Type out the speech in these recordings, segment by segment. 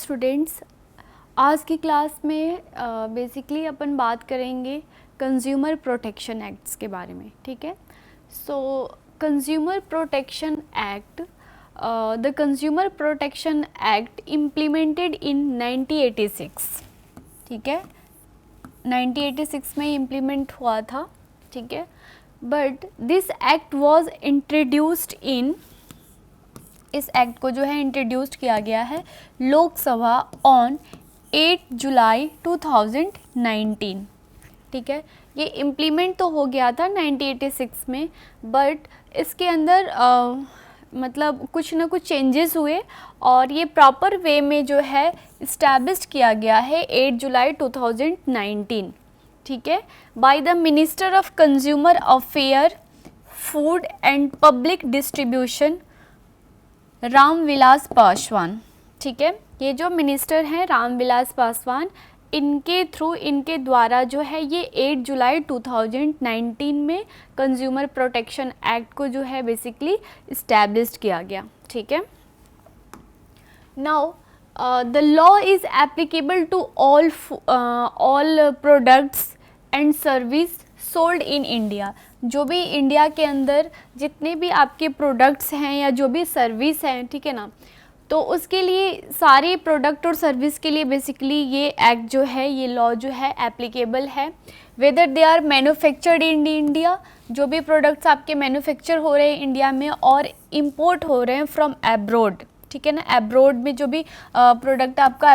Students, आज की class में बेसिकली अपन बात करेंगे कंज्यूमर प्रोटेक्शन एक्ट्स के बारे में. ठीक है. सो consumer protection act, the consumer protection act implemented in 1986. ठीक है, 1986 में इम्प्लीमेंट हुआ था. ठीक है, but this act was introduced in, इस एक्ट को जो है इंट्रोड्यूस्ड किया गया है लोकसभा ऑन 8 जुलाई 2019. ठीक है, ये इम्प्लीमेंट तो हो गया था 1986 में, बट इसके अंदर मतलब कुछ ना कुछ चेंजेस हुए और ये प्रॉपर वे में जो है इस्टेब्लिश किया गया है 8 जुलाई 2019. ठीक है, by the minister of consumer affair, food and public distribution Ramvilas Paswan. ठीक है, ये जो मिनिस्टर हैं रामविलास पासवान, इनके थ्रू, इनके द्वारा जो है ये 8 जुलाई 2019 में कंज्यूमर प्रोटेक्शन एक्ट को जो है बेसिकली इस्टेब्लिश किया गया. ठीक है. Now the law is applicable to all products and service sold in India. जो भी इंडिया के अंदर जितने भी आपके प्रोडक्ट्स हैं या जो भी सर्विस हैं, ठीक है ना, तो उसके लिए सारे प्रोडक्ट और सर्विस के लिए बेसिकली ये एक्ट जो है, ये लॉ जो है एप्लीकेबल है. Whether they are manufactured in India, जो भी प्रोडक्ट्स आपके मैन्युफैक्चर हो रहे हैं इंडिया में और इम्पोर्ट हो रहे हैं फ्रॉम एब्रोड. ठीक है ना, एब्रोड में जो भी प्रोडक्ट आपका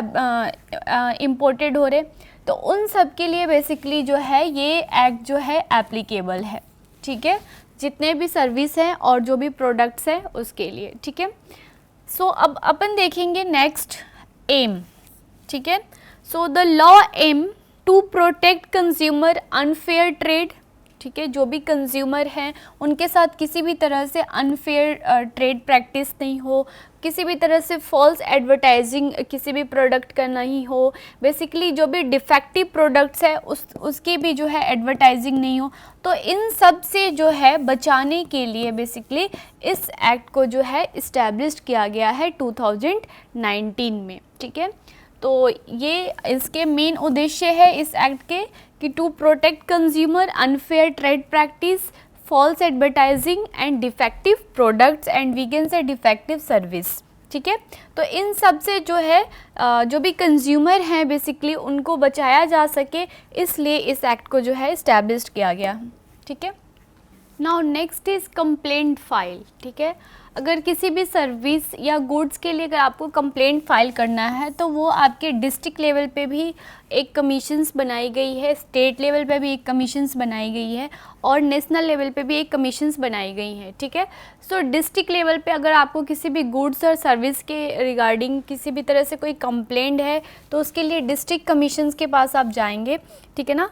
इम्पोर्टेड हो रहे हैं, तो उन सब के लिए बेसिकली जो है ये एक्ट जो है एप्लीकेबल है. ठीक है, जितने भी सर्विस हैं और जो भी प्रोडक्ट्स हैं उसके लिए. ठीक है. सो अब अपन देखेंगे नेक्स्ट एम. ठीक है. So the law aim to protect consumer unfair trade. ठीक है, जो भी कंज्यूमर हैं उनके साथ किसी भी तरह से अनफेयर ट्रेड प्रैक्टिस नहीं हो, किसी भी तरह से फॉल्स एडवर्टाइजिंग किसी भी प्रोडक्ट का नहीं हो, बेसिकली जो भी डिफेक्टिव प्रोडक्ट्स है उसकी भी जो है एडवर्टाइजिंग नहीं हो. तो इन सब से जो है बचाने के लिए बेसिकली इस एक्ट को जो है इस्टेब्लिश किया गया है 2019 में. ठीक है, तो ये इसके मेन उद्देश्य है इस एक्ट के कि to protect consumer unfair trade practice, false advertising and defective products and we can say defective service. ठीक है, तो इन सब से जो है जो भी कंज्यूमर हैं बेसिकली उनको बचाया जा सके, इसलिए इस एक्ट को जो है इस्टेब्लिश किया गया. ठीक है. Now next is complaint file. ठीक है, अगर किसी भी सर्विस या गुड्स के लिए अगर आपको कंप्लेंट फाइल करना है तो वो आपके डिस्ट्रिक्ट लेवल पे भी एक कमीशंस बनाई गई है, स्टेट लेवल पे भी एक कमीशंस बनाई गई है और नेशनल लेवल पे भी एक कमीशंस बनाई गई हैं. ठीक है. सो डिस्ट्रिक्ट लेवल पे अगर आपको किसी भी गुड्स और सर्विस के रिगार्डिंग किसी भी तरह से कोई कंप्लेंट है तो उसके लिए डिस्ट्रिक्ट कमीशंस के पास आप जाएंगे. ठीक है ना.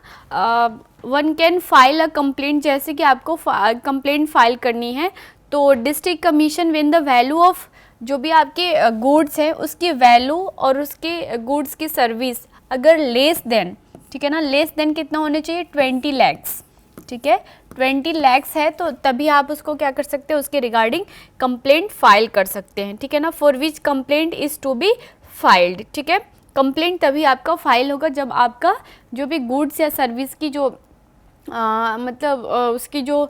One can file a complaint, जैसे कि आपको कंप्लेंट फाइल करनी है तो district commission when the value of जो भी आपके गुड्स है उसकी वैल्यू और उसके गुड्स की सर्विस अगर लेस देन, ठीक है ना, लेस देन कितना होने चाहिए, 20 lakhs. ठीक है, 20 lakhs है तो तभी आप उसको क्या कर सकते हैं, उसके रिगार्डिंग कंप्लेंट फाइल कर सकते हैं. ठीक है ना, for which complaint is to be filed. ठीक है, कंप्लेंट तभी आपका फाइल होगा जब आपका जो भी गुड्स या सर्विस की जो मतलब उसकी जो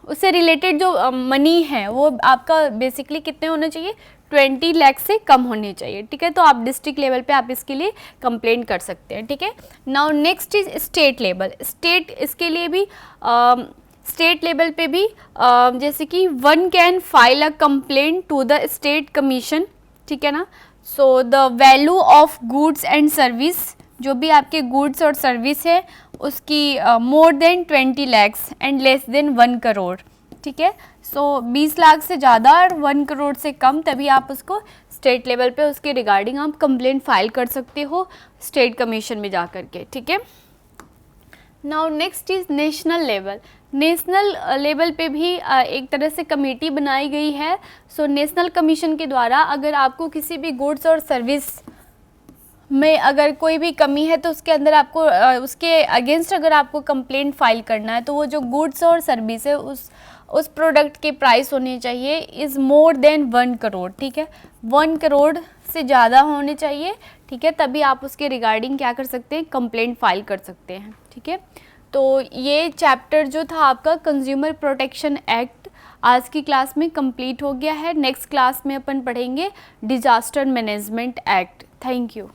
उससे रिलेटेड जो मनी है वो आपका बेसिकली कितने होने चाहिए, 20 लाख से कम होने चाहिए. ठीक है, तो आप डिस्ट्रिक्ट लेवल पे आप इसके लिए कंप्लेंट कर सकते हैं. ठीक है. Now next is state level. State, इसके लिए भी स्टेट लेवल पे भी जैसे कि one can file a complaint to the state commission. ठीक है ना. So the value of goods and service, जो भी आपके गुड्स और सर्विस है उसकी more than 20 lakhs and less than 1 crore. ठीक है. सो 20 लाख से ज़्यादा और 1 करोड़ से कम, तभी आप उसको स्टेट लेवल पे उसके रिगार्डिंग आप कंप्लेंट फाइल कर सकते हो स्टेट कमीशन में जा कर के. ठीक है. Now next is national level. National level पे भी एक तरह से कमेटी बनाई गई है. सो नेशनल कमीशन के द्वारा अगर आपको किसी भी गुड्स और सर्विस में अगर कोई भी कमी है तो उसके अंदर आपको उसके अगेंस्ट अगर आपको कंप्लेंट फाइल करना है तो वो जो गुड्स और सर्विस है उस प्रोडक्ट के प्राइस होने चाहिए इज़ मोर देन 1 करोड़. ठीक है, 1 करोड़ से ज़्यादा होने चाहिए, ठीक है, तभी आप उसके रिगार्डिंग क्या कर सकते हैं, कंप्लेंट फाइल कर सकते हैं, ठीक है। तो ये चैप्टर जो था आपका कंज्यूमर प्रोटेक्शन एक्ट आज की क्लास में कंप्लीट हो गया है। नेक्स्ट क्लास में अपन पढ़ेंगे disaster management act. Thank you.